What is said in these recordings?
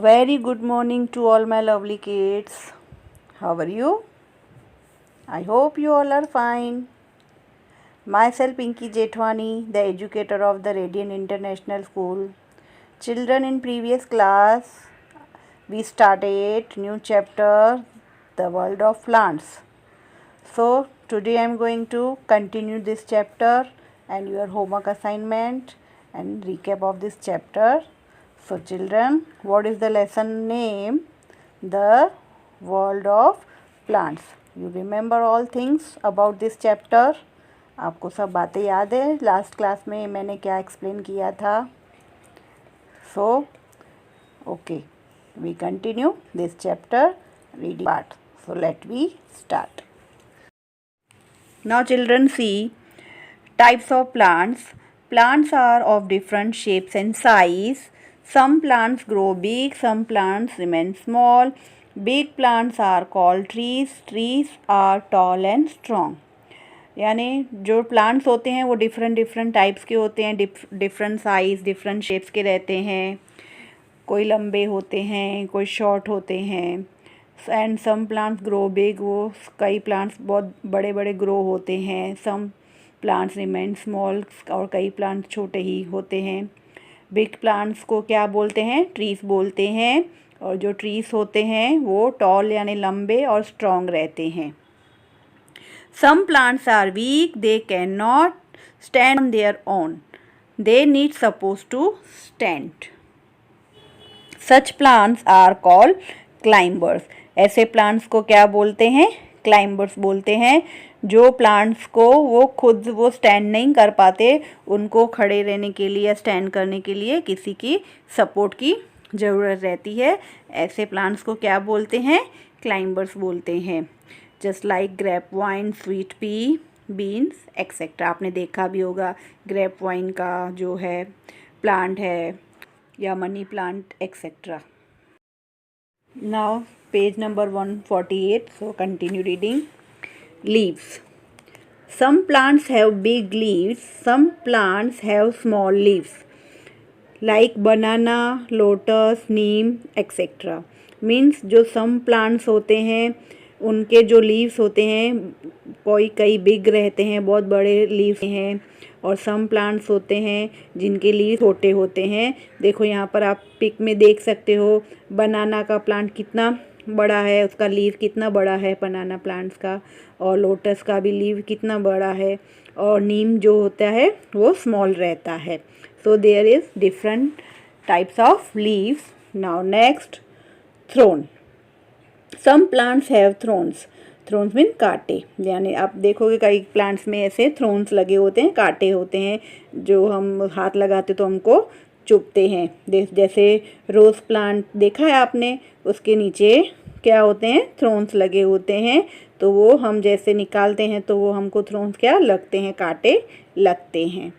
very good morning to all my lovely kids. How are you? I hope you all are fine. Myself Pinky Jethwani, the educator of the Radiant International School. Children, in previous class we started new chapter, the world of plants. So today I am going to continue this chapter and your homework assignment and recap of this chapter. So children, what is the lesson name? The world of plants. You remember all things about this chapter? आपको सब बातें याद है? Last class में मैंने क्या explain किया था? So, okay, we continue this chapter reading part. So let we start. Now children, see types of plants. Plants are of different shapes and size. Some plants grow big, some plants remain small. Big plants are called trees. Trees are tall and strong. यानी जो plants होते हैं वो different types के होते हैं, different size different shapes के रहते हैं. कोई लंबे होते हैं, कोई शॉर्ट होते हैं. And some plants grow big, वो कई प्लांट्स बहुत बड़े बड़े ग्रो होते हैं. सम प्लांट्स रिमेन स्मॉल, और कई प्लांट्स छोटे ही होते हैं. बिग प्लांट्स को क्या बोलते हैं? ट्रीज बोलते हैं. और जो ट्रीज होते हैं वो टॉल यानी लंबे और स्ट्रॉन्ग रहते हैं. Some plants are weak, they can not stand on their own, they need support to stand. Such plants are called climbers. ऐसे प्लांट्स को क्या बोलते हैं? क्लाइंबर्स बोलते हैं. जो प्लांट्स को वो स्टैंड नहीं कर पाते, उनको खड़े रहने के लिए या स्टैंड करने के लिए किसी की सपोर्ट की ज़रूरत रहती है. ऐसे प्लांट्स को क्या बोलते हैं? क्लाइंबर्स बोलते हैं. Just like grape vine, sweet pea, beans etcetera. आपने देखा भी होगा ग्रेप वाइन का जो है प्लांट है, या money plant etcetera. Now page number 148. So continue reading. Leaves. Some plants have big leaves, some plants have small leaves, like banana, lotus, neem, etc. Means जो some plants होते हैं उनके जो leaves होते हैं कई big रहते हैं, बहुत बड़े leaves हैं. और some plants होते हैं जिनके leaves छोटे होते हैं. देखो यहाँ पर आप पिक में देख सकते हो बनाना का प्लांट कितना बड़ा है, उसका लीव कितना बड़ा है बनाना प्लांट्स का. और लोटस का भी लीव कितना बड़ा है. और नीम जो होता है वो स्मॉल रहता है. So there is different types of leaves. Now next, thorn. Some plants have thorns. Thorns mean कांटे. यानी आप देखोगे कई प्लांट्स में ऐसे थ्रोन्स लगे होते हैं, कांटे होते हैं जो हम हाथ लगाते तो हमको चुभते हैं. जैसे रोज़ प्लांट देखा है आपने, उसके नीचे क्या होते हैं? थ्रोन्स लगे होते हैं. तो वो हम जैसे निकालते हैं तो वो हमको थ्रोन्स क्या लगते हैं? कांटे लगते हैं.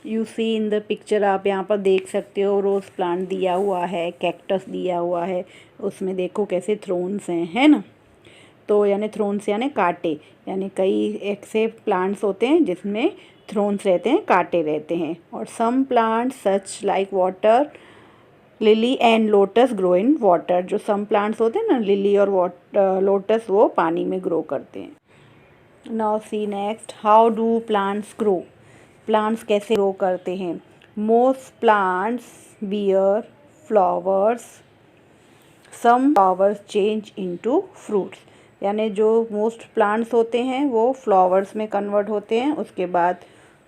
You see in the picture, आप यहाँ पर देख सकते हो रोज़ प्लांट दिया हुआ है, कैक्टस दिया हुआ है, उसमें देखो कैसे थ्रोन्स हैं, है ना. तो यानी थ्रोन्स यानी कांटे. यानी कई ऐसे प्लांट्स होते हैं जिसमें थ्रोन्स रहते हैं, कांटे रहते हैं. और some plants such like water lily and lotus grow in water. जो सम प्लांट्स होते हैं ना, लिली और लोटस, वो पानी में ग्रो करते हैं. Now see next, how do plants grow. Plants कैसे ग्रो करते हैं? Most plants bear flowers, some flowers change into fruits. यानी जो मोस्ट प्लांट्स होते हैं वो फ्लावर्स में कन्वर्ट होते हैं, उसके बाद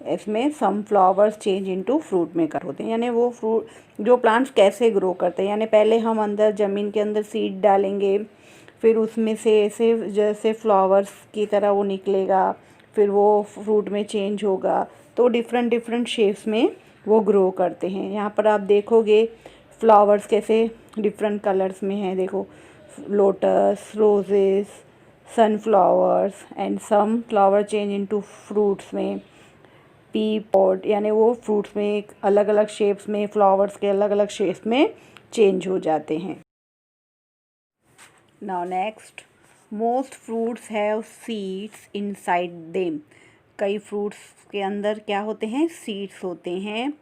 इसमें some flowers change into fruit में कर होते हैं. यानी वो फ्रूट जो प्लांट्स कैसे ग्रो करते हैं, यानी पहले हम अंदर ज़मीन के अंदर सीड डालेंगे, फिर उसमें से ऐसे जैसे फ्लावर्स की तरह वो निकलेगा, फिर वो फ्रूट में चेंज होगा. तो डिफरेंट शेप्स में वो ग्रो करते हैं. यहाँ पर आप देखोगे फ्लावर्स कैसे डिफरेंट कलर्स में हैं. देखो lotus, roses, sunflowers, and some flower change into fruits में. पी पॉट यानी वो फ्रूट्स में अलग अलग शेप्स में, फ्लावर्स के अलग अलग शेप्स में चेंज हो जाते हैं. Now next, most fruits have seeds inside them. कई फ्रूट्स के अंदर क्या होते हैं? सीड्स होते हैं.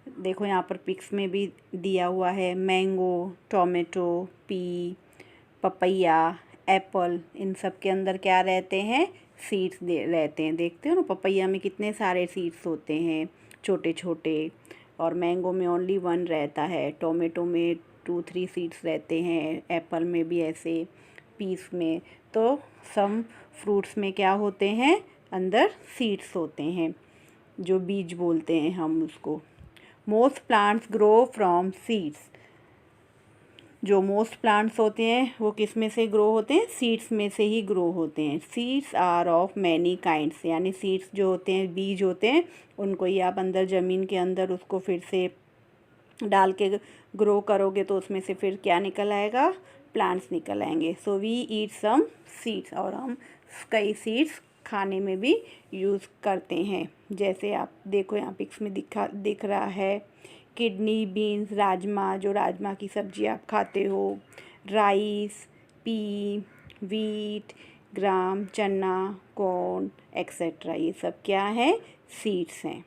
देखो यहाँ पर पिक्स में भी दिया हुआ है, mango, tomato, pea, papaya, apple, इन सब के अंदर क्या रहते हैं, सीड्स रहते हैं। देखते हो ना, पपैया में कितने सारे सीड्स होते हैं छोटे छोटे, और मैंगो में ओनली 1 रहता है, टोमेटो में 2-3 सीड्स रहते हैं, एप्पल में भी ऐसे, पीस में। तो सम फ्रूट्स में क्या होते हैं, अंदर सीड्स होते हैं, जो बीज बोलते हैं हम उसको। Most plants grow from seeds. जो मोस्ट प्लांट्स होते हैं वो किस में से ग्रो होते हैं, सीड्स में से ही ग्रो होते हैं। Seeds are of many kinds, यानी सीड्स जो होते हैं, बीज होते हैं, उनको ही आप अंदर ज़मीन के अंदर उसको फिर से डाल के ग्रो करोगे तो उसमें से फिर क्या निकल आएगा, प्लांट्स निकल आएंगे। So we eat some seeds, और हम कई सीड्स खाने में भी यूज़ करते हैं। जैसे आप देखो यहाँ पिक्स में दिख रहा है, किडनी बीन्स, राजमा, जो राजमा की सब्ज़ी आप खाते हो, राइस, पी, वीट, ग्राम, चना, कॉर्न एक्सेट्रा, ये सब क्या है, सीड्स हैं।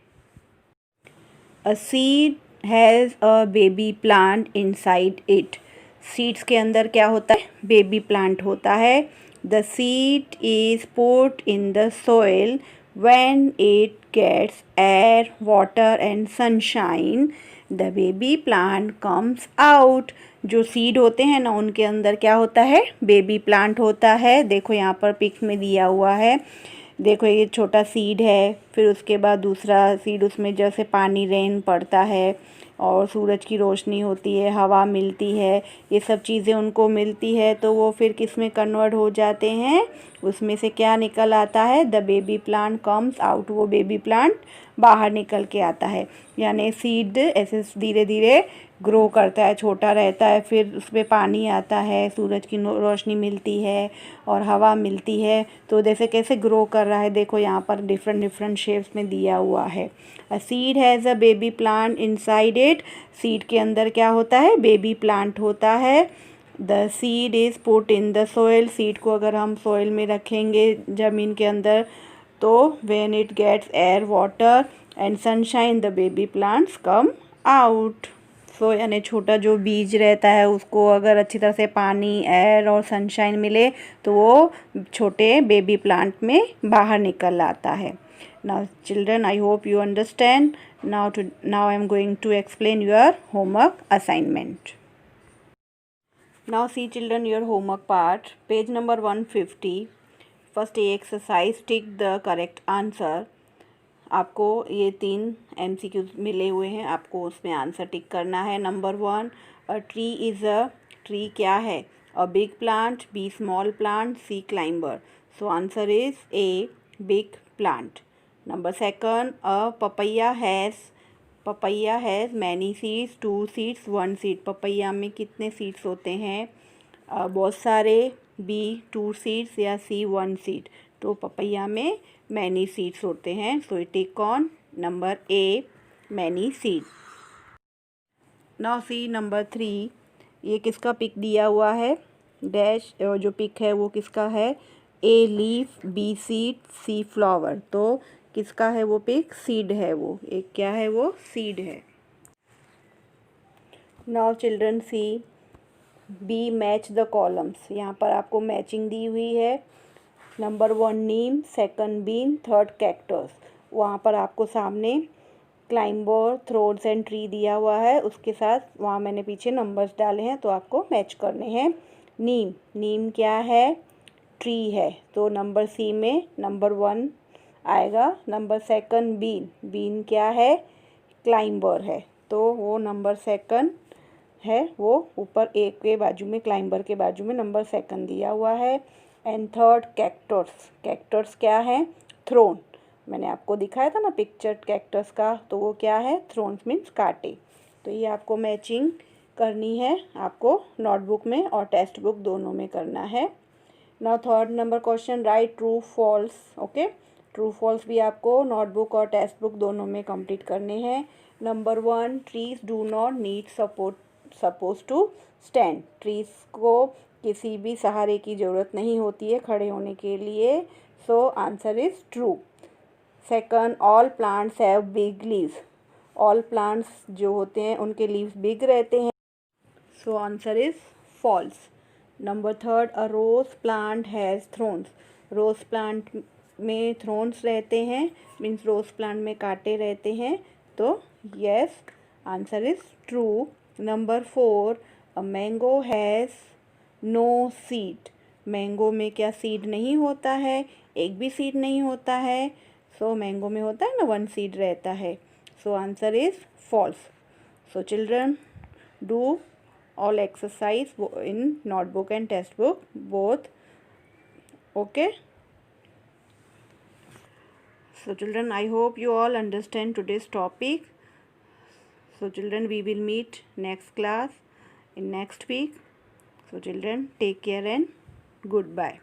A seed has a baby plant inside it. Seeds के अंदर क्या होता है, बेबी प्लांट होता है। The seed is put in the soil when it gets air, water and sunshine, the baby plant comes out. जो seed होते हैं ना, उनके अंदर क्या होता है, बेबी प्लांट होता है। देखो यहाँ पर पिक्स में दिया हुआ है, देखो ये छोटा सीड है, फिर उसके बाद दूसरा सीड, उसमें जैसे पानी, रेन पड़ता है और सूरज की रोशनी होती है, हवा मिलती है, ये सब चीज़ें उनको मिलती है, तो वो फिर किस में कन्वर्ट हो जाते हैं, उसमें से क्या निकल आता है, the baby plant comes out. वो बेबी प्लांट बाहर निकल के आता है। यानी सीड ऐसे धीरे धीरे ग्रो करता है, छोटा रहता है, फिर उसमें पानी आता है, सूरज की रोशनी मिलती है और हवा मिलती है, तो जैसे कैसे ग्रो कर रहा है। देखो यहाँ पर डिफरेंट डिफरेंट शेप्स में दिया हुआ है। अ seed has a baby plant inside it. Seed के अंदर क्या होता है, बेबी प्लांट होता है। The seed is put in the soil. Seed को अगर हम सोइल में रखेंगे, ज़मीन के अंदर, तो when it gets air, water and sunshine, the baby plants come out. So यानी छोटा जो बीज रहता है, उसको अगर अच्छी तरह से पानी, एयर और सनशाइन मिले तो वो छोटे बेबी प्लांट में बाहर निकल आता है। Now children, I hope you understand. Now I am going to explain your homework assignment. Now see children, your homework part, page number 150. First A exercise, tick the correct answer. आपको ये 3 MCQ मिले हुए हैं, आपको उसमें answer tick करना है। Number 1, a tree is a, tree क्या है, a big plant, B small plant, C climber. So answer is A, big plant. Number 2, a papaya has many seeds, 2 seeds, 1 seed. Papaya में कितने seeds होते हैं, बहुत सारे, बी 2 सीड्स, या C 1 seed. तो पपैया में मैनी सीड्स होते हैं। So it tick on number A, many seed. Now C number 3, ये किसका पिक दिया हुआ है, डैश, जो पिक है वो किसका है, A leaf, B seed, C flower. तो किसका है वो पिक, सीड है वो, एक क्या है वो, सीड है। Now children see, B match the columns. यहाँ पर आपको मैचिंग दी हुई है। Number 1 neem, 2 bean, 3 cactus. वहाँ पर आपको सामने क्लाइंबर, थ्रोड्स एंड ट्री दिया हुआ है, उसके साथ वहाँ मैंने पीछे नंबर्स डाले हैं, तो आपको मैच करने हैं। नीम क्या है, ट्री है, तो नंबर सी में नंबर 1 आएगा। नंबर 2 बीन क्या है, क्लाइंबर है, तो वो नंबर 2 है, वो ऊपर एक के बाजू में, क्लाइंबर के बाजू में नंबर 2 दिया हुआ है। एंड 3 कैक्टस क्या है, थ्रोन। मैंने आपको दिखाया था ना पिक्चर कैक्टस का, तो वो क्या है, थ्रोन्स मीन्स कांटे। तो ये आपको मैचिंग करनी है, आपको नोटबुक में और टेक्स्ट बुक दोनों में करना है। Now 3rd number question, right true false. Okay, true false भी आपको नोटबुक और टेक्स्ट बुक दोनों में कंप्लीट करने हैं। Number 1, trees do not need support to stand. Trees को किसी भी सहारे की ज़रूरत नहीं होती है खड़े होने के लिए। So answer is true. 2, all plants have big leaves. All plants जो होते हैं उनके लीव्स बिग रहते हैं। So answer is false. Number third, a rose plant has thorns. Rose plant में थ्रोन्स रहते हैं, मीन्स रोज प्लांट में कांटे रहते हैं, तो yes, answer is true. Number four, a mango has no seed. Mango में क्या सीड नहीं होता है? एक भी सीड नहीं होता है। सो मैंगो में होता है ना, वन सीड रहता है। So answer is false. So children, do all exercise in notebook and textbook both. Okay, so children, I hope you all understand today's topic. So children, we will meet next class in next week. So children, take care and goodbye.